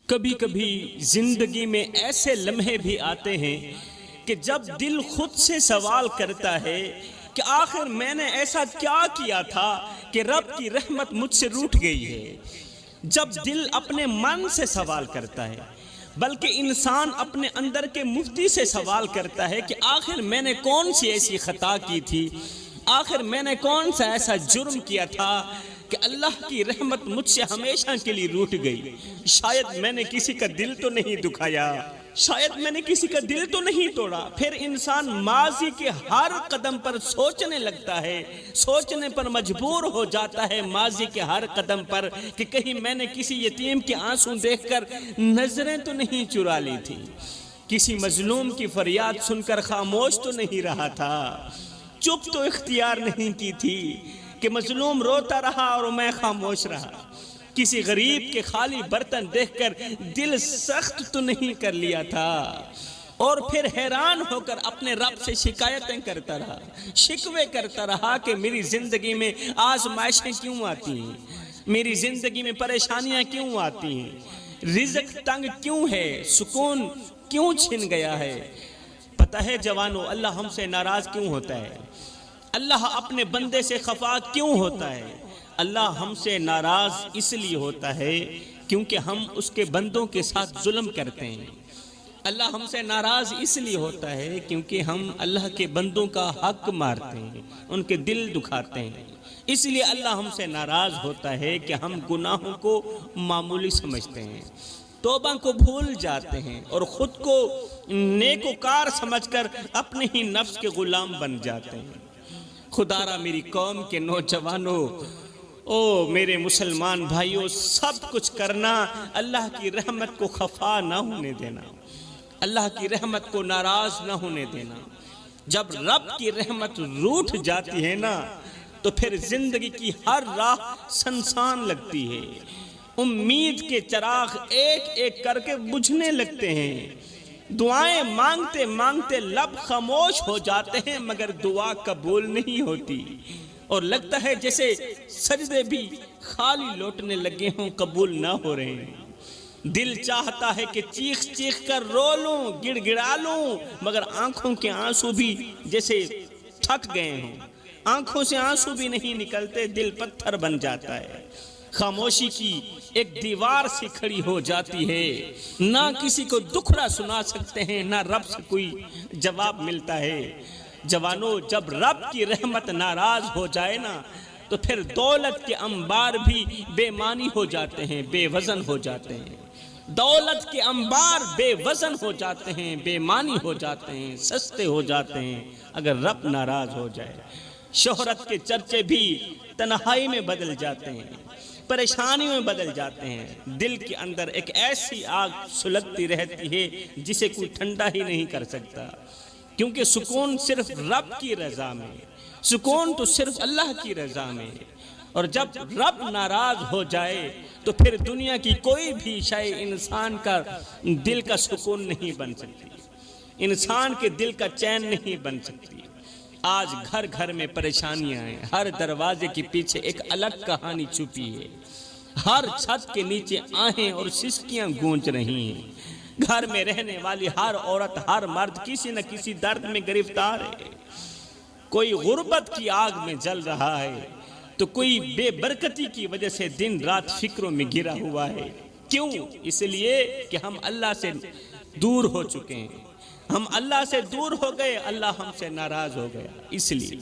کبھی کبھی زندگی میں ایسے لمحے بھی آتے ہیں کہ جب دل خود سے سوال کرتا ہے کہ آخر میں نے ایسا کیا کیا تھا کہ رب کی رحمت مجھ سے روٹھ گئی ہے۔ جب دل اپنے من سے سوال کرتا ہے، بلکہ انسان اپنے اندر کے مفتی سے سوال کرتا ہے کہ آخر میں نے کون سی ایسی خطا کی تھی، آخر میں نے کون سا ایسا جرم کیا تھا کہ اللہ کی رحمت مجھ سے ہمیشہ کے لیے روٹھ گئی۔ شاید میں نے کسی کا دل تو نہیں دکھایا، شاید میں نے کسی کا دل تو نہیں توڑا۔ پھر انسان ماضی کے ہر قدم پر سوچنے لگتا ہے، سوچنے پر مجبور ہو جاتا ہے ماضی کے ہر قدم پر کہ کہیں میں نے کسی یتیم کے آنسو دیکھ کر نظریں تو نہیں چرا لی تھی، کسی مظلوم کی فریاد سن کر خاموش تو نہیں رہا تھا، چپ تو اختیار نہیں کی تھی کہ مظلوم روتا رہا اور میں خاموش رہا، کسی غریب کے خالی برتن دیکھ کر دل سخت تو نہیں کر لیا تھا، اور پھر حیران ہو کر اپنے رب سے شکایتیں کرتا رہا، شکوے کرتا رہا کہ میری زندگی میں آزمائشیں کیوں آتی ہیں، میری زندگی میں پریشانیاں کیوں آتی ہیں، رزق تنگ کیوں ہے، سکون کیوں چھن گیا ہے۔ پتہ ہے جوانو، اللہ ہم سے ناراض کیوں ہوتا ہے؟ اللہ اپنے بندے سے خفا کیوں ہوتا ہے؟ اللہ ہم سے ناراض اس لیے ہوتا ہے کیونکہ ہم اس کے بندوں کے ساتھ ظلم کرتے ہیں۔ اللہ ہم سے ناراض اس لیے ہوتا ہے کیونکہ ہم اللہ کے بندوں کا حق مارتے ہیں، ان کے دل دکھاتے ہیں۔ اس لیے اللہ ہم سے ناراض ہوتا ہے کہ ہم گناہوں کو معمولی سمجھتے ہیں، توبہ کو بھول جاتے ہیں اور خود کو نیکوکار سمجھ کر اپنے ہی نفس کے غلام بن جاتے ہیں۔ خدا را میری قوم کے نوجوانوں، او میرے مسلمان بھائیوں، سب کچھ کرنا اللہ کی رحمت کو خفا نہ ہونے دینا، اللہ کی رحمت کو ناراض نہ ہونے دینا۔ جب رب کی رحمت روٹھ جاتی ہے نا تو پھر زندگی کی ہر راہ سنسان لگتی ہے، امید کے چراغ ایک ایک کر کے بجھنے لگتے ہیں، دعائیں مانگتے مانگتے لب خاموش ہو جاتے ہیں مگر دعا قبول نہیں ہوتی، اور لگتا ہے جیسے سجدے بھی خالی لوٹنے لگے ہوں، قبول نہ ہو رہے ہیں۔ دل چاہتا ہے کہ چیخ چیخ کر رو لوں، گڑ گڑا لوں، مگر آنکھوں کے آنسو بھی جیسے تھک گئے ہوں، آنکھوں سے آنسو بھی نہیں نکلتے، دل پتھر بن جاتا ہے۔ خاموشی کی ایک دیوار سی کھڑی ہو جاتی ہے، نہ کسی کو دکھڑا سنا سکتے ہیں، نہ رب سے کوئی جواب ملتا ہے۔ جوانو، جب رب کی رحمت ناراض ہو جائے نا تو پھر دولت کے انبار بھی بے معنی ہو جاتے ہیں، بے وزن ہو جاتے ہیں۔ دولت کے انبار بے وزن ہو جاتے ہیں، بے معنی ہو جاتے ہیں، سستے ہو جاتے ہیں اگر رب ناراض ہو جائے۔ شہرت کے چرچے بھی تنہائی میں بدل جاتے ہیں، پریشانیوں میں بدل جاتے ہیں۔ دل کے اندر ایک ایسی آگ سلگتی رہتی ہے جسے کوئی ٹھنڈا ہی نہیں کر سکتا، کیونکہ سکون صرف رب کی رضا میں، سکون تو صرف اللہ کی رضا میں، اور جب رب ناراض ہو جائے تو پھر دنیا کی کوئی بھی شے انسان کا دل کا سکون نہیں بن سکتی، انسان کے دل کا چین نہیں بن سکتی۔ آج گھر گھر میں پریشانیاں ہیں، ہر دروازے کے پیچھے ایک الگ کہانی چھپی ہے، ہر چھت کے نیچے آہیں اور سسکیاں گونج رہی ہیں، گھر میں رہنے والی ہر عورت، ہر مرد کسی نہ کسی درد میں گرفتار ہے، کوئی غربت کی آگ میں جل رہا ہے تو کوئی بے برکتی کی وجہ سے دن رات فکروں میں گرا ہوا ہے۔ کیوں؟ اس لیے کہ ہم اللہ سے دور ہو چکے ہیں، ہم اللہ سے دور ہو گئے، اللہ ہم سے ناراض ہو گیا، اس لیے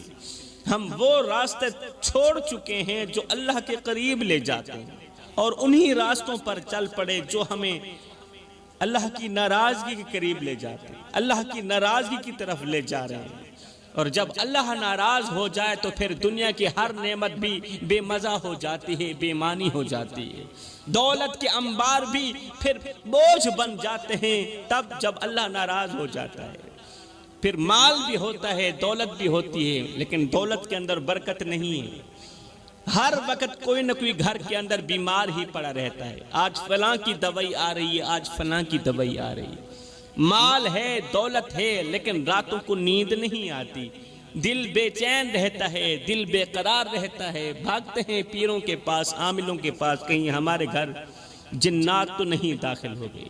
ہم وہ راستے چھوڑ چکے ہیں جو اللہ کے قریب لے جاتے ہیں، اور انہی راستوں پر چل پڑے جو ہمیں اللہ کی ناراضگی کے قریب لے جاتے ہیں، اللہ کی ناراضگی کی طرف لے جا رہے ہیں۔ اور جب اللہ ناراض ہو جائے تو پھر دنیا کی ہر نعمت بھی بے مزہ ہو جاتی ہے، بے معنی ہو جاتی ہے، دولت کے انبار بھی پھر بوجھ بن جاتے ہیں تب جب اللہ ناراض ہو جاتا ہے۔ پھر مال بھی ہوتا ہے، دولت بھی ہوتی ہے، لیکن دولت کے اندر برکت نہیں ہے، ہر وقت کوئی نہ کوئی گھر کے اندر بیمار ہی پڑا رہتا ہے، آج فلاں کی دوائی آ رہی ہے، آج فلاں کی دوائی آ رہی ہے۔ مال ہے، دولت ہے، لیکن راتوں کو نیند نہیں آتی، دل بے چین رہتا ہے، دل بے قرار رہتا ہے، بھاگتے ہیں پیروں کے پاس، عاملوں کے پاس، کہیں ہمارے گھر جنات تو نہیں داخل ہو گئی۔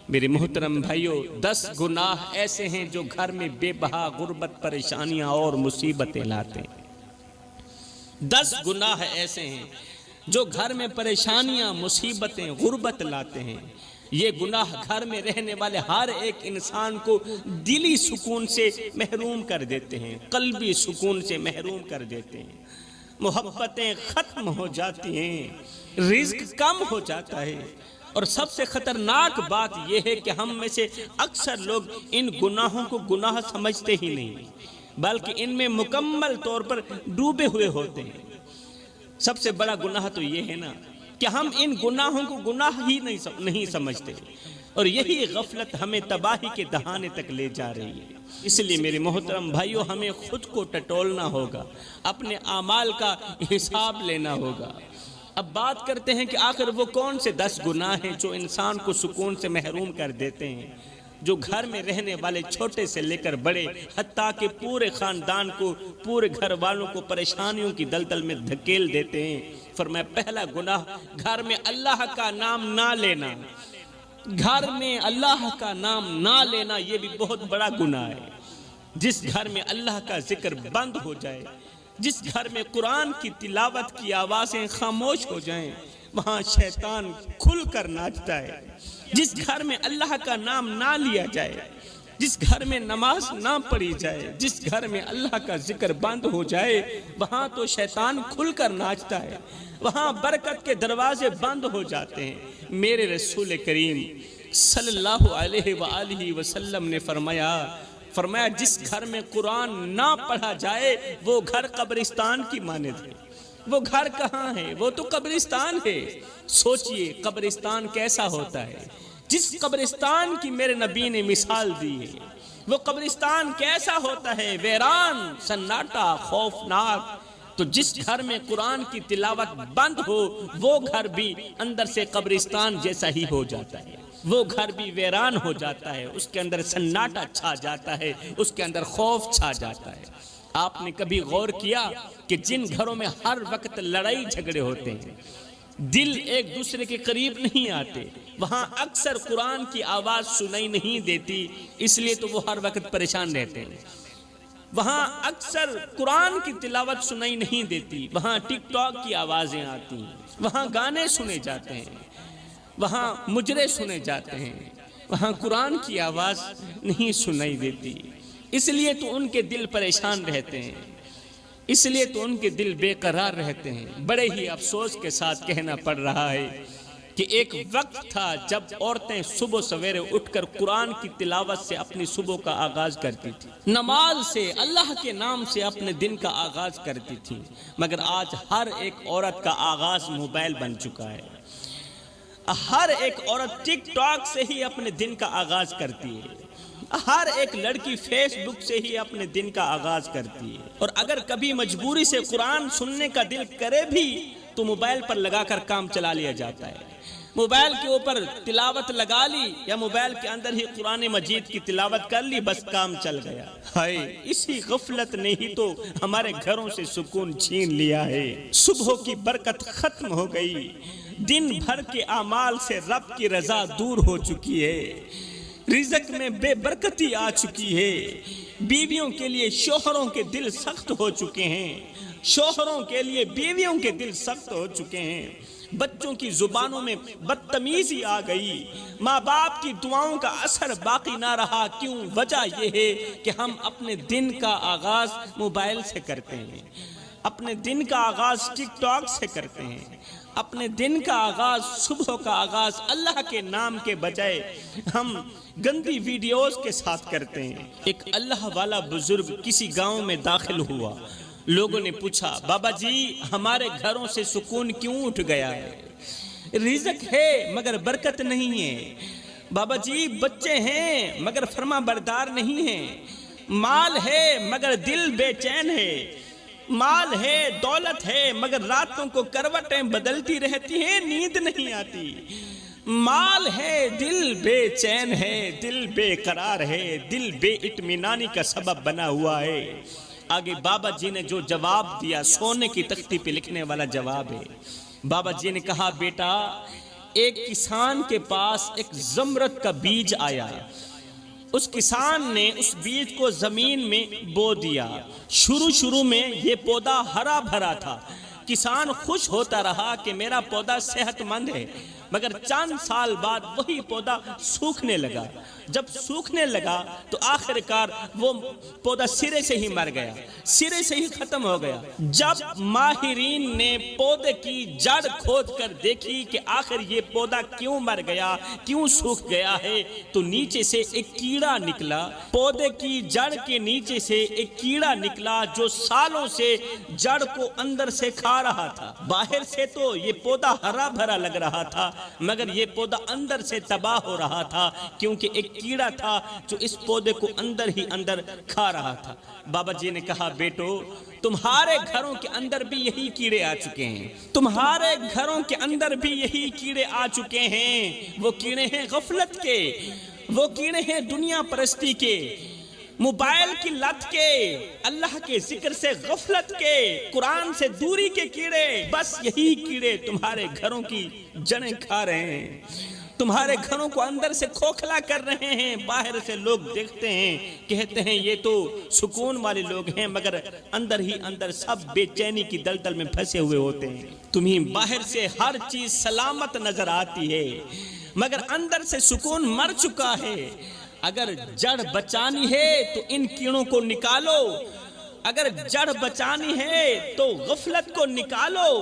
میرے محترم بھائیوں، 10 گناہ ایسے ہیں جو گھر میں بے بہا غربت، پریشانیاں اور مصیبتیں لاتے ہیں۔ 10 گناہ ایسے ہیں جو گھر میں پریشانیاں، مصیبتیں، غربت لاتے ہیں۔ یہ گناہ گھر میں رہنے والے ہر ایک انسان کو دلی سکون سے محروم کر دیتے ہیں، قلبی سکون سے محروم کر دیتے ہیں۔ محبتیں ختم ہو جاتی ہیں، رزق کم ہو جاتا ہے، اور سب سے خطرناک بات یہ ہے کہ ہم میں سے اکثر لوگ ان گناہوں کو گناہ سمجھتے ہی نہیں، بلکہ ان میں مکمل طور پر ڈوبے ہوئے ہوتے ہیں۔ سب سے بڑا گناہ تو یہ ہے نا کہ ہم ان گناہوں کو گناہ ہی نہیں سمجھتے، اور یہی غفلت ہمیں تباہی کے دہانے تک لے جا رہی ہے۔ اس لیے میرے محترم بھائیوں، ہمیں خود کو ٹٹولنا ہوگا، اپنے اعمال کا حساب لینا ہوگا۔ اب بات کرتے ہیں کہ آخر وہ کون سے 10 گناہ ہیں جو انسان کو سکون سے محروم کر دیتے ہیں، جو گھر میں رہنے والے چھوٹے سے لے کر بڑے، حتیٰ کہ پورے خاندان کو، پورے گھر والوں کو پریشانیوں کی دلدل میں دھکیل دیتے ہیں۔ فرمایا پہلا گناہ، گھر میں اللہ کا نام نہ لینا۔ گھر میں اللہ کا نام نہ لینا یہ بھی بہت بڑا گناہ ہے۔ جس گھر میں اللہ کا ذکر بند ہو جائے، جس گھر میں قرآن کی تلاوت کی آوازیں خاموش ہو جائیں، وہاں شیطان کھل کر ناچتا ہے۔ جس گھر میں اللہ کا نام نہ لیا جائے، جس گھر میں نماز نہ پڑھی جائے، جس گھر میں اللہ کا ذکر بند ہو جائے، وہاں تو شیطان کھل کر ناچتا ہے، وہاں برکت کے دروازے بند ہو جاتے ہیں۔ میرے رسول کریم صلی اللہ علیہ وآلہ وسلم نے فرمایا جس گھر میں قرآن نہ پڑھا جائے وہ گھر قبرستان کی مانند ہے۔ وہ گھر کہاں ہے؟ وہ تو قبرستان ہے۔ سوچئے قبرستان کیسا ہوتا ہے، جس قبرستان کی میرے نبی نے مثال دی ہے، وہ قبرستان کیسا ہوتا ہے، ویران، سناٹا، خوفناک۔ تو جس گھر میں قرآن کی تلاوت بند ہو، وہ گھر بھی اندر سے قبرستان جیسا ہی ہو جاتا ہے، وہ گھر بھی ویران ہو جاتا ہے، اس کے اندر سناٹا چھا جاتا ہے، اس کے اندر خوف چھا جاتا ہے۔ آپ نے کبھی غور کیا کہ جن گھروں میں ہر وقت لڑائی جھگڑے ہوتے ہیں، دل ایک دوسرے کے قریب نہیں آتے، وہاں اکثر قرآن کی آواز سنائی نہیں دیتی، اس لیے تو وہ ہر وقت پریشان رہتے ہیں۔ وہاں اکثر قرآن کی تلاوت سنائی نہیں دیتی، وہاں ٹک ٹاک کی آوازیں آتی ہیں، وہاں گانے سنے جاتے ہیں، وہاں مجرے سنے جاتے ہیں، وہاں قرآن کی آواز نہیں سنائی دیتی۔ اس لیے تو ان کے دل پریشان رہتے ہیں، اس لیے تو ان کے دل بے قرار رہتے ہیں۔ بڑے ہی افسوس کے ساتھ کہنا پڑ رہا ہے کہ ایک وقت تھا جب عورتیں صبح سویرے اٹھ کر قرآن کی تلاوت سے اپنی صبح کا آغاز کرتی تھی، نماز سے، اللہ کے نام سے اپنے دن کا آغاز کرتی تھی، مگر آج ہر ایک عورت کا آغاز موبائل بن چکا ہے۔ ہر ایک عورت ٹک ٹاک سے ہی اپنے دن کا آغاز کرتی ہے، ہر ایک لڑکی فیس بک سے ہی اپنے دن کا آغاز کرتی ہے، اور اگر کبھی مجبوری سے قرآن سننے کا دل کرے بھی تو موبائل پر لگا کر کام چلا لیا جاتا ہے۔ موبائل کے اوپر تلاوت لگا لی یا موبائل کے اندر ہی قرآن مجید کی تلاوت کر لی، بس کام چل گیا۔ ہائے، اسی غفلت نے ہی تو ہمارے گھروں سے سکون چھین لیا ہے۔ صبح کی برکت ختم ہو گئی، دن بھر کے اعمال سے رب کی رضا دور ہو چکی ہے، رزق میں بے برکتی آ چکی ہے، بیویوں کے لیے شوہروں کے دل سخت ہو چکے ہیں، شوہروں کے لیے بیویوں کے دل سخت ہو چکے ہیں، بچوں کی زبانوں میں بدتمیزی آ گئی، ماں باپ کی دعاؤں کا اثر باقی نہ رہا۔ کیوں؟ وجہ یہ ہے کہ ہم اپنے دن کا آغاز موبائل سے کرتے ہیں، اپنے دن کا آغاز ٹک ٹاک سے کرتے ہیں، اپنے دن کا آغاز، صبح کا آغاز اللہ کے نام کے بجائے ہم گندی ویڈیوز کے ساتھ کرتے ہیں۔ ایک اللہ والا بزرگ کسی گاؤں میں داخل ہوا، لوگوں نے پوچھا، بابا جی ہمارے گھروں سے سکون کیوں اٹھ گیا ہے؟ رزق ہے مگر برکت نہیں ہے، بابا جی بچے ہیں مگر فرما بردار نہیں ہیں، مال ہے مگر دل بے چین ہے، مال ہے، دولت ہے، مگر راتوں کو کروٹیں بدلتی رہتی ہیں، نیند نہیں آتی، مال ہے، دل بے چین ہے، دل بے قرار ہے، دل بے اطمینانی کا سبب بنا ہوا ہے۔ آگے بابا جی نے جو جواب دیا، سونے کی تختی پہ لکھنے والا جواب ہے۔ بابا جی نے کہا، بیٹا ایک کسان کے پاس ایک زمرد کا بیج آیا، اس کسان نے اس بیج کو زمین میں بو دیا۔ شروع میں یہ پودا ہرا بھرا تھا، کسان خوش ہوتا رہا کہ میرا پودا صحت مند ہے، مگر چند سال بعد وہی پودا سوکھنے لگا۔ جب سوکھنے لگا تو آخرکار وہ پودا سرے سے ہی مر گیا، سرے سے ہی ختم ہو گیا۔ جب ماہرین نے پودے کی جڑ کھود کر دیکھی کہ آخر یہ پودا کیوں مر گیا، کیوں سوکھ گیا ہے، تو نیچے سے ایک کیڑا نکلا۔ پودے کی جڑ کے نیچے سے ایک کیڑا نکلا جو سالوں سے جڑ کو اندر سے کھا رہا تھا۔ باہر سے تو یہ پودا ہرا بھرا لگ رہا تھا، مگر یہ پودا اندر سے تباہ ہو رہا تھا، کیونکہ ایک کیڑا تھا جو اس پودے کو اندر ہی اندر کھا رہا تھا۔ بابا جی نے کہا، بیٹو تمہارے گھروں کے اندر بھی یہی کیڑے آ چکے ہیں، تمہارے گھروں کے اندر بھی یہی کیڑے آ چکے ہیں۔ وہ کیڑے ہیں غفلت کے، وہ کیڑے ہیں دنیا پرستی کے، موبائل کی لت کے، اللہ کے ذکر سے غفلت کے، قرآن سے دوری کے کیڑے۔ بس یہی کیڑے تمہارے گھروں کی جڑیں کھا رہے ہیں، تمہارے گھروں کو اندر سے کھوکھلا کر رہے ہیں۔ باہر سے لوگ دیکھتے ہیں، کہتے ہیں یہ تو سکون والے لوگ ہیں، مگر اندر ہی اندر سب بے چینی کی دلدل میں پھنسے ہوئے ہوتے ہیں۔ تمہیں باہر سے ہر چیز سلامت نظر آتی ہے، مگر اندر سے سکون مر چکا ہے۔ اگر جڑ بچانی ہے تو ان کیڑوں کو نکالو، اگر جڑ بچانی ہے تو غفلت کو نکالو،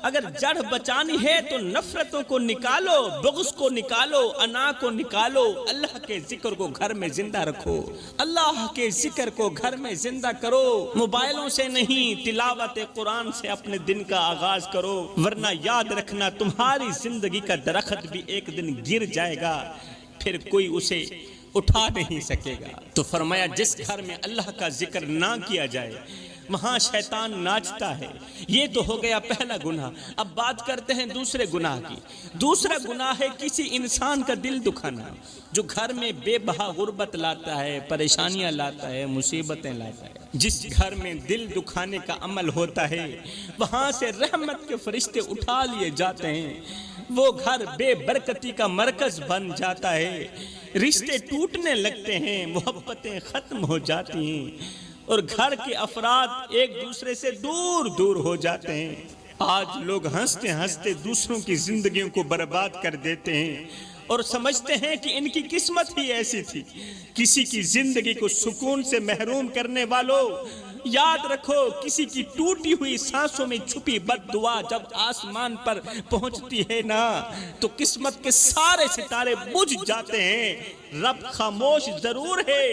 اگر جڑ بچانی ہے تو نفرتوں کو نکالو، بغض کو نکالو، انا کو نکالو۔ اللہ کے ذکر کو گھر میں زندہ رکھو، اللہ کے ذکر کو گھر میں زندہ کرو۔ موبائلوں سے نہیں، تلاوت قرآن سے اپنے دن کا آغاز کرو، ورنہ یاد رکھنا تمہاری زندگی کا درخت بھی ایک دن گر جائے گا، پھر کوئی اسے اٹھا نہیں سکے گا۔ تو فرمایا جس گھر میں اللہ کا ذکر نہ کیا جائے وہاں شیطان ناچتا ہے۔ یہ تو ہو گیا پہلا گناہ۔ اب بات کرتے ہیں دوسرے گناہ کی۔ دوسرا گناہ ہے کسی انسان کا دل دکھانا، جو گھر میں بے بہا غربت لاتا ہے، پریشانیاں لاتا ہے، مصیبتیں لاتا ہے۔ جس گھر میں دل دکھانے کا عمل ہوتا ہے وہاں سے رحمت کے فرشتے اٹھا لیے جاتے ہیں، وہ گھر بے برکتی کا مرکز بن جاتا ہے، رشتے ٹوٹنے لگتے ہیں، محبتیں ختم ہو جاتی ہیں، اور گھر کے افراد ایک دوسرے سے دور دور ہو جاتے ہیں۔ آج لوگ ہنستے ہنستے دوسروں کی زندگیوں کو برباد کر دیتے ہیں اور سمجھتے ہیں کہ ان کی قسمت ہی ایسی تھی۔ کسی کی زندگی کو سکون سے محروم کرنے والوں، یاد رکھو کسی کی ٹوٹی ہوئی سانسوں میں چھپی بد دعا جب آسمان پر پہنچتی ہے نا تو قسمت کے سارے ستارے بجھ جاتے ہیں۔ رب خاموش ضرور ہے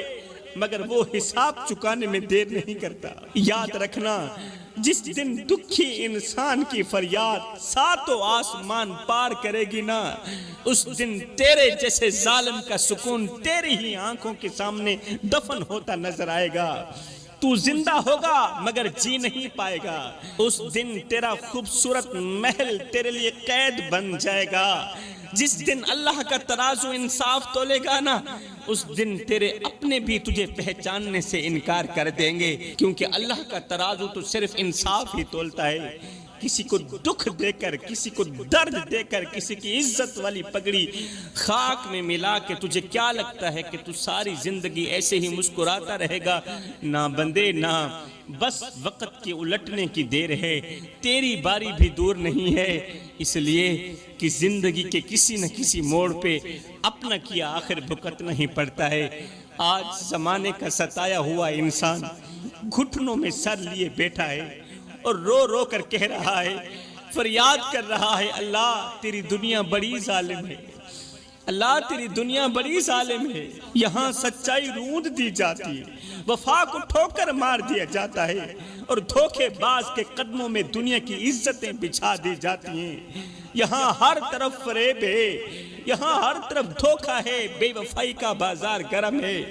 مگر وہ حساب چکانے میں دیر نہیں کرتا۔ یاد رکھنا جس دن دکھی انسان کی فریاد ساتوں آسمان پار کرے گی نا، اس دن تیرے جیسے ظالم کا سکون تیری ہی آنکھوں کے سامنے دفن ہوتا نظر آئے گا۔ تو زندہ ہوگا مگر جی نہیں پائے گا۔ اس دن تیرا خوبصورت محل تیرے لیے قید بن جائے گا۔ جس دن اللہ کا ترازو انصاف تولے گا نا، اس دن تیرے اپنے بھی تجھے پہچاننے سے انکار کر دیں گے، کیونکہ اللہ کا ترازو تو صرف انصاف ہی تولتا ہے۔ کسی کو دکھ دے کر، کسی کو درد دے کر، کسی کی عزت والی پگڑی خاک میں ملا کے تجھے کیا لگتا ہے کہ تو ساری زندگی ایسے ہی مسکراتا رہے گا؟ نہ بندے نہ، بس وقت کے الٹنے کی دیر ہے، تیری باری بھی دور نہیں ہے۔ اس لیے کہ زندگی کے کسی نہ کسی موڑ پہ اپنا کیا آخر بھگتنا ہی پڑتا ہے۔ آج زمانے کا ستایا ہوا انسان گھٹنوں میں سر لیے بیٹھا ہے اور رو رو کر کہہ رہا ہے، فریاد کر رہا ہے، اللہ تیری دنیا بڑی ظالم ہے، اللہ تیری دنیا بڑی ظالم ہے۔ یہاں سچائی روند دی جاتی ہے، وفا کو ٹھوکر مار دیا جاتا ہے، اور دھوکے باز کے قدموں میں دنیا کی عزتیں بچھا دی جاتی ہیں۔ یہاں ہر طرف فریب ہے، یہاں ہر طرف دھوکہ ہے، بے وفائی کا بازار گرم ہے۔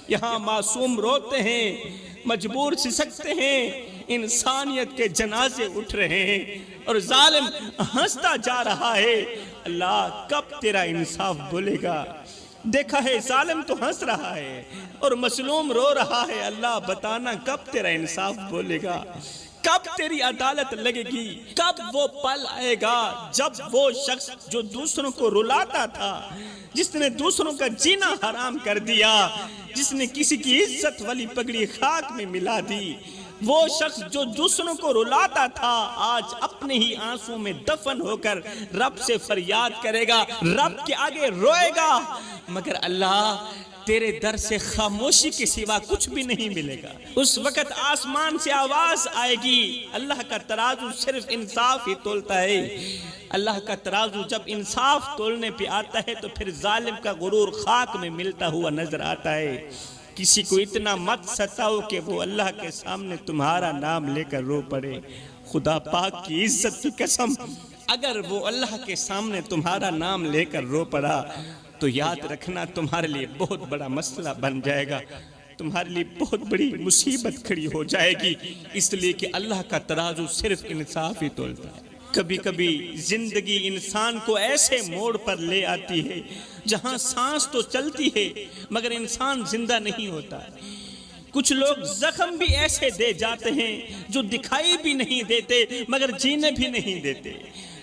یہاں معصوم روتے ہیں، مجبور سسکتے ہیں، انسانیت کے جنازے اٹھ رہے ہیں، اور ظالم ہنستا جا رہا ہے۔ اللہ کب تیرا انصاف بولے گا؟ دیکھا ہے ظالم تو ہنس رہا ہے اور مظلوم رو رہا ہے، اللہ بتانا کب تیرا انصاف بولے گا؟ کب تیری عدالت لگے گی؟ کب وہ پل آئے گا جب وہ شخص جو دوسروں کو رلاتا تھا، جس نے دوسروں کا جینا حرام کر دیا، جس نے کسی کی عزت والی پگڑی خاک میں ملا دی، وہ شخص جو دوسروں کو رلاتا تھا آج اپنے ہی آنسوں میں دفن ہو کر رب سے فریاد کرے گا، رب کے آگے روئے گا، مگر اللہ تیرے در سے خاموشی کے سوا کچھ بھی نہیں ملے گا۔ اس وقت آسمان سے آواز آئے گی، اللہ کا ترازو صرف انصاف ہی تولتا ہے۔ اللہ کا ترازو جب انصاف تولنے پہ آتا ہے تو پھر ظالم کا غرور خاک میں ملتا ہوا نظر آتا ہے۔ کسی کو اتنا مت ستاؤ کہ وہ اللہ کے سامنے تمہارا نام لے کر رو پڑے۔ خدا پاک کی عزت کی قسم، اگر وہ اللہ کے سامنے تمہارا نام لے کر رو پڑا تو یاد رکھنا تمہارے لیے بہت بڑا مسئلہ بن جائے گا، تمہارے لیے بہت بڑی مصیبت کھڑی ہو جائے گی، اس لیے کہ اللہ کا ترازو صرف انصاف ہی تولتا ہے۔ کبھی کبھی زندگی انسان کو ایسے موڑ پر لے آتی ہے جہاں سانس تو چلتی ہے مگر انسان زندہ نہیں ہوتا۔ کچھ لوگ زخم بھی ایسے دے جاتے ہیں جو دکھائی بھی نہیں دیتے مگر جینے بھی نہیں دیتے۔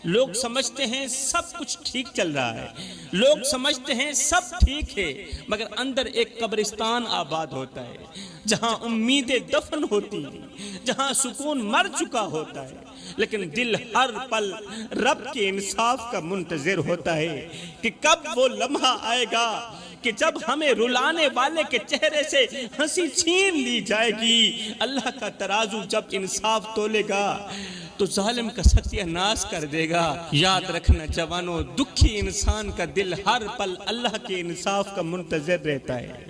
لوگ سمجھتے ہیں سب کچھ ٹھیک چل رہا ہے، لوگ سمجھتے ہیں سب ٹھیک ہے مگر اندر ایک قبرستان آباد ہوتا ہے جہاں امیدیں دفن ہوتی ہیں، جہاں سکون مر چکا ہوتا ہے، لیکن دل ہر پل رب کے انصاف کا منتظر ہوتا ہے کہ کب وہ لمحہ آئے گا کہ جب ہمیں رلانے والے کے چہرے سے ہنسی چھین لی جائے گی۔ اللہ کا ترازو جب انصاف تولے گا تو ظالم کا ستیہ ناش کر دے گا۔ یاد رکھنا جوانوں، دکھی انسان کا دل ہر پل اللہ کے انصاف کا منتظر رہتا ہے،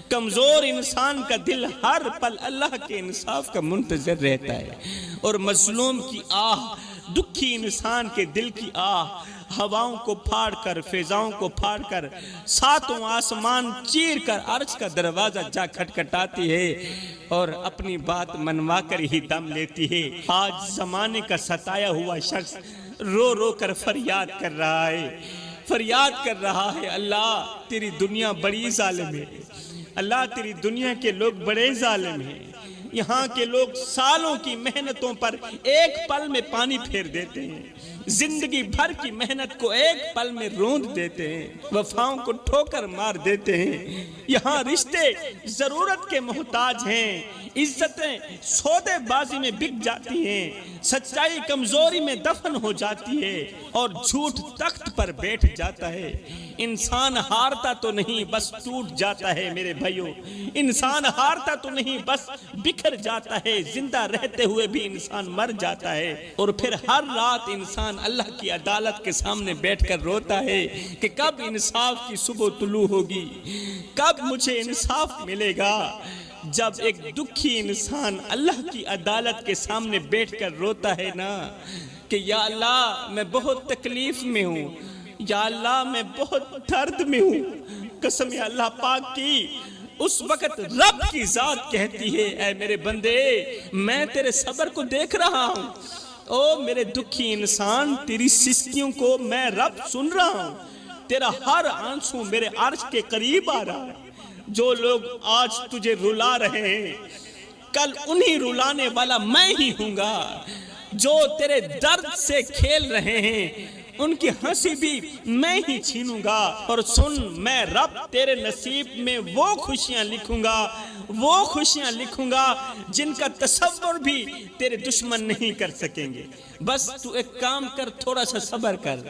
کمزور انسان کا دل ہر پل اللہ کے انصاف کا منتظر رہتا ہے، اور مظلوم کی آہ، دکھی انسان کے دل کی آہ ہواؤں کو پھاڑ کر، فضاؤں کو پھاڑ کر، ساتوں آسمان چیر کر عرش کا دروازہ جا کھٹکھٹاتی ہے اور اپنی بات منوا کر ہی دم لیتی ہے۔ آج زمانے کا ستایا ہوا شخص رو رو کر فریاد کر رہا ہے، فریاد کر رہا ہے، اللہ تیری دنیا بڑی ظالم ہے، اللہ تیری دنیا کے لوگ بڑے ظالم ہیں، یہاں کے لوگ سالوں کی محنتوں پر ایک پل میں پانی پھیر دیتے ہیں، زندگی بھر کی محنت کو ایک پل میں روند دیتے ہیں، وفاؤں کو ٹھوکر مار دیتے ہیں، یہاں رشتے ضرورت کے محتاج ہیں، عزتیں سودے بازی میں بک جاتی ہیں، سچائی کمزوری میں دفن ہو جاتی ہے اور جھوٹ تخت پر بیٹھ جاتا ہے۔ انسان ہارتا تو نہیں بس ٹوٹ جاتا ہے میرے بھائیوں، انسان ہارتا تو نہیں بس بکھر جاتا ہے، زندہ رہتے ہوئے بھی انسان مر جاتا ہے، اور پھر ہر رات انسان اللہ کی عدالت کے سامنے بیٹھ کر روتا ہے کہ کب انصاف کی صبح طلوع ہوگی، کب مجھے انصاف ملے گا۔ جب ایک دکھی انسان اللہ کی عدالت کے سامنے بیٹھ کر روتا ہے نا کہ یا اللہ میں بہت تکلیف میں ہوں، یا اللہ میں بہت درد میں ہوں، قسم اللہ پاک کی، اس وقت رب کی ذات کہتی ہے اے میرے بندے میں تیرے صبر کو دیکھ رہا ہوں، او میرے دکھی انسان تیری سسکیوں کو میں رب سن رہا ہوں، تیرا ہر آنسو میرے عرش کے قریب آ رہا ہے۔ جو لوگ آج تجھے رلا رہے ہیں کل انہی رلانے والا میں ہی ہوں گا، جو تیرے درد سے کھیل رہے ہیں ان کی ہنسی بھی میں ہی چھینوں گا، اور سن میں رب تیرے نصیب میں وہ خوشیاں لکھوں گا، وہ خوشیاں لکھوں گا جن کا تصور بھی تیرے دشمن نہیں کر سکیں گے۔ بس تو ایک کام کر، تھوڑا سا صبر کر۔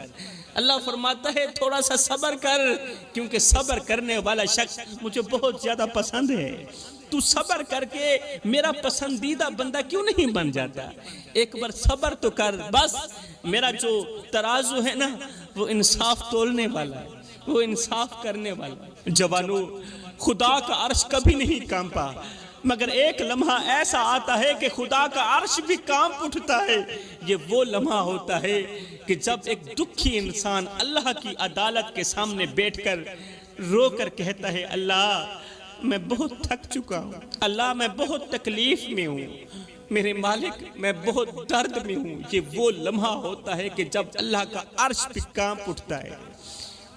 اللہ فرماتا ہے تھوڑا سا صبر کر، کیونکہ صبر کرنے والا شخص مجھے بہت زیادہ پسند ہے۔ تو صبر کر کے میرا پسندیدہ بندہ کیوں نہیں بن جاتا؟ ایک بار صبر تو کر، بس میرا جو ترازو ہے نا وہ انصاف تولنے والا ہے، وہ انصاف کرنے والا ہے۔ جوانو، خدا کا عرش کبھی نہیں کانپا، مگر ایک لمحہ ایسا آتا ہے کہ خدا کا عرش بھی کانپ اٹھتا ہے۔ یہ وہ لمحہ ہوتا ہے کہ جب ایک دکھی انسان اللہ کی عدالت کے سامنے بیٹھ کر رو کر کہتا ہے اللہ میں بہت تھک چکا ہوں، اللہ میں بہت تکلیف میں ہوں، میرے مالک میں بہت درد میں ہوں۔ یہ وہ لمحہ ہوتا ہے کہ جب اللہ کا عرش بھی کانپ اٹھتا ہے۔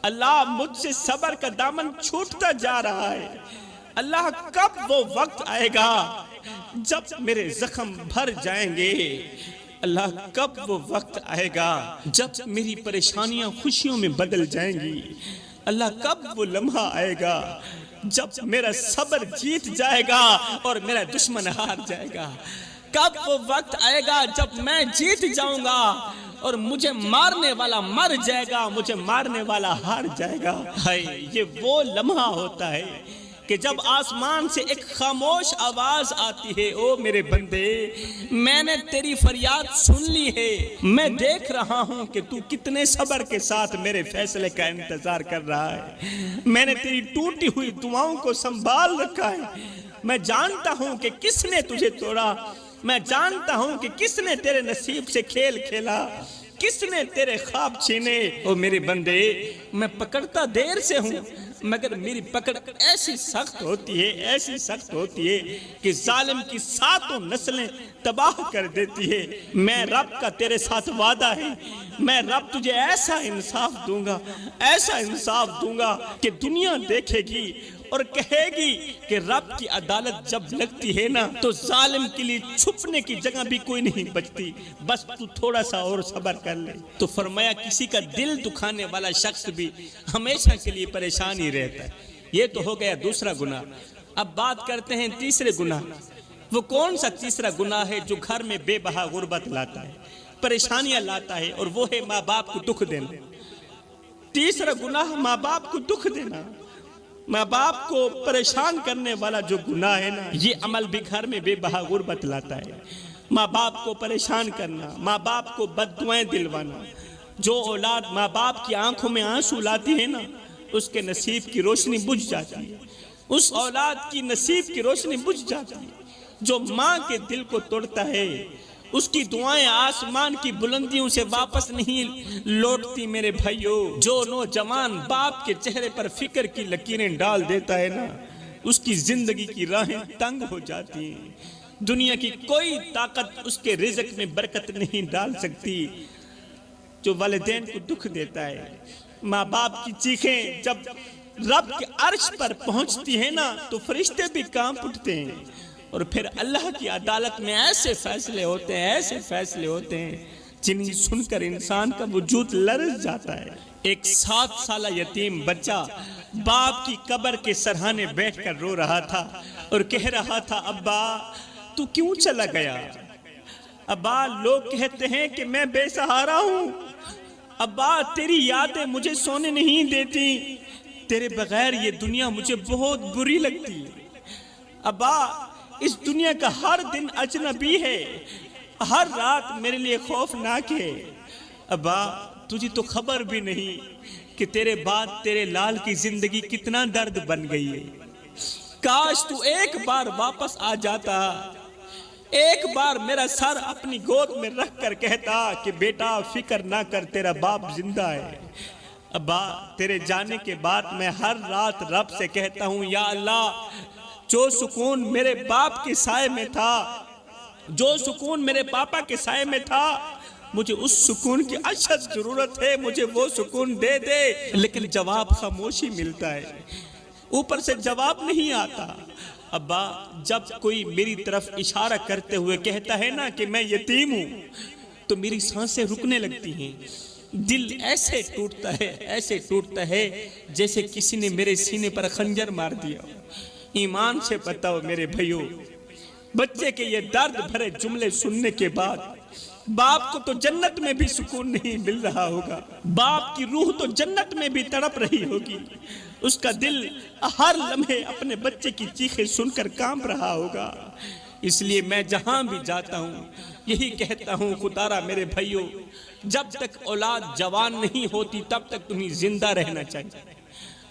اللہ مجھ سے صبر کا دامن چھوٹتا جا رہا ہے، اللہ کب وہ وقت آئے گا جب میرے زخم بھر جائیں گے، اللہ کب وہ وقت آئے گا جب میری پریشانیاں خوشیوں میں بدل جائیں گی؟ اللہ کب وہ لمحہ آئے گا جب میرا صبر جیت جائے گا اور میرا دشمن ہار جائے گا؟ کب وہ وقت آئے گا جب میں جیت جاؤں گا اور مجھے مارنے والا مر جائے گا، مجھے مارنے والا ہار جائے گا؟ ہائے، یہ وہ لمحہ ہوتا ہے کہ جب آسمان سے ایک خاموش آواز آتی ہے، او میرے بندے، میں نے تیری فریاد سن لی ہے، میں دیکھ رہا ہوں کہ تو کتنے صبر کے ساتھ میرے فیصلے کا انتظار کر رہا ہے، میں نے تیری ٹوٹی ہوئی دعاؤں کو سنبھال رکھا ہے، میں جانتا ہوں کہ کس نے تجھے توڑا، میں جانتا ہوں کہ کس نے تیرے نصیب سے کھیل کھیلا، کس نے تیرے خواب چھینے۔ او میرے بندے، میں پکڑتا دیر سے ہوں، مگر میری پکڑ ایسی سخت ہوتی ہے، ایسی سخت ہوتی ہے کہ ظالم کی ساتوں نسلیں تباہ کر دیتی ہے۔ میں رب کا تیرے ساتھ وعدہ ہے، میں رب تجھے ایسا انصاف دوں گا، ایسا انصاف دوں گا کہ دنیا دیکھے گی اور کہے گی کہ رب کی عدالت جب لگتی ہے نا تو ظالم کے لیے چھپنے کی جگہ بھی کوئی نہیں بچتی، بس تو تھوڑا سا اور صبر کر لے۔ تو فرمایا کسی کا دل دکھانے والا شخص بھی ہمیشہ کے لیے پریشان ہی رہتا ہے۔ یہ تو ہو گیا دوسرا گناہ۔ اب بات کرتے ہیں تیسرے گناہ۔ وہ کون سا تیسرا گناہ ہے جو گھر میں بے بہا غربت لاتا ہے، پریشانیاں لاتا ہے، اور وہ ہے ماں باپ کو دکھ دینا۔ تیسرا گناہ ماں باپ کو دکھ دینا، ماں باپ کو پریشان کرنے والا جو گناہ ہے نا، یہ عمل بھی گھر میں بے بہا غربت لاتا ہے۔ ماں باپ کو پریشان کرنا، ماں باپ کو بد دعائیں دلوانا۔ جو اولاد ماں باپ کی آنکھوں میں آنسو لاتی ہے نا، اس کے نصیب کی روشنی بجھ جاتی ہے، اس اولاد کی نصیب کی روشنی بجھ جاتی ہے۔ جو ماں کے دل کو توڑتا ہے، اس کی دعائیں آسمان کی بلندیوں سے واپس نہیں لوٹتی میرے بھائیو۔ جو نوجوان باپ کے چہرے پر فکر کی لکیریں ڈال دیتا ہے نا، اس کی زندگی کی راہیں تنگ ہو جاتی ہیں۔ دنیا کی کوئی طاقت اس کے رزق میں برکت نہیں ڈال سکتی۔ جو والدین کو دکھ دیتا ہے، ماں باپ کی چیخیں جب رب کے عرش پر پہنچتی ہیں نا تو فرشتے بھی کانپ اٹھتے ہیں، اور پھر اللہ کی عدالت میں ایسے فیصلے ہوتے ہیں، ایسے فیصلے ہوتے ہیں جنہیں سن کر انسان کا وجود لرز جاتا ہے۔ ایک 7 سالہ یتیم بچہ باپ کی قبر کے سرہانے بیٹھ کر رو رہا تھا اور کہہ رہا تھا، ابا تو کیوں چلا گیا؟ ابا لوگ کہتے ہیں کہ میں بے سہارا ہوں، ابا تیری یادیں مجھے سونے نہیں دیتی، تیرے بغیر یہ دنیا مجھے بہت بری لگتی، ابا اس دنیا کا ہر دن اجنبی ہے، ہر رات میرے لیے خوفناک ہے، ابا تجھے تو خبر بھی نہیں کہ تیرے بعد تیرے لال کی زندگی کتنا درد بن گئی ہے۔ کاش تو ایک بار واپس آ جاتا، ایک بار میرا سر اپنی گود میں رکھ کر کہتا کہ بیٹا فکر نہ کر، تیرا باپ زندہ ہے۔ ابا تیرے جانے کے بعد میں ہر رات رب سے کہتا ہوں، یا اللہ جو سکون میرے باپ کے سائے میں تھا، جو سکون میرے پاپا کے سائے میں تھا، مجھے اس سکون کی اشد ضرورت ہے، مجھے وہ سکون دے دے۔ لیکن جواب خاموشی ملتا ہے، اوپر سے جواب نہیں آتا۔ ابا جب کوئی میری طرف اشارہ کرتے ہوئے کہتا ہے نا کہ میں یتیم ہوں تو میری سانسیں رکنے لگتی ہیں، دل ایسے ٹوٹتا ہے، ایسے ٹوٹتا ہے جیسے کسی نے میرے سینے پر خنجر مار دیا۔ ایمان سے بتاؤ میرے بھائیو، بچے کے یہ درد بھرے جملے سننے کے بعد باپ کو تو جنت میں بھی سکون نہیں مل رہا ہوگا، باپ کی روح تو جنت میں بھی تڑپ رہی ہوگی، اس کا دل ہر لمحے اپنے بچے کی چیخیں سن کر کانپ رہا ہوگا۔ اس لیے میں جہاں بھی جاتا ہوں یہی کہتا ہوں، خدارا میرے بھائیو، جب تک اولاد جوان نہیں ہوتی تب تک تمہیں زندہ رہنا چاہیے،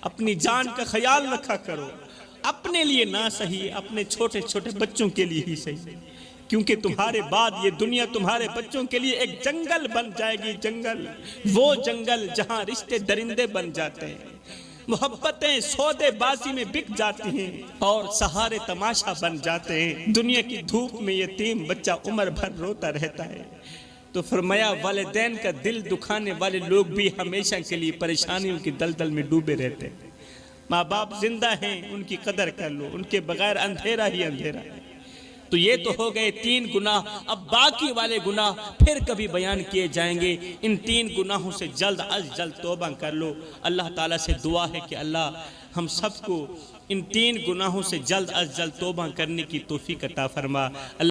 اپنی جان کا خیال رکھا کرو، اپنے لیے نہ صحیح اپنے چھوٹے چھوٹے بچوں کے لیے ہی صحیح، کیونکہ تمہارے بعد یہ دنیا تمہارے بچوں کے لیے ایک جنگل بن جائے گی، جنگل، وہ جنگل جہاں رشتے درندے بن جاتے ہیں، محبتیں سودے بازی میں بک جاتی ہیں اور سہارے تماشا بن جاتے ہیں، دنیا کی دھوپ میں یتیم بچہ عمر بھر روتا رہتا ہے۔ تو فرمایا والدین کا دل دکھانے والے لوگ بھی ہمیشہ کے لیے پریشانیوں کی دلدل میں ڈوبے رہتے ہیں۔ ماں باپ زندہ ہیں، ان کی قدر کر لو، ان کے بغیر اندھیرا ہی اندھیرا ہے۔ تو یہ تو ہو گئے 3 گناہ. اب باقی والے گناہ پھر کبھی بیان کیے جائیں گے. ان 3 گناہوں سے جلد از جلد توبہ کر لو. اللہ تعالیٰ سے دعا ہے کہ اللہ ہم سب کو ان 3 گناہوں سے جلد از جلد توبہ کرنے کی توفیق عطا فرما.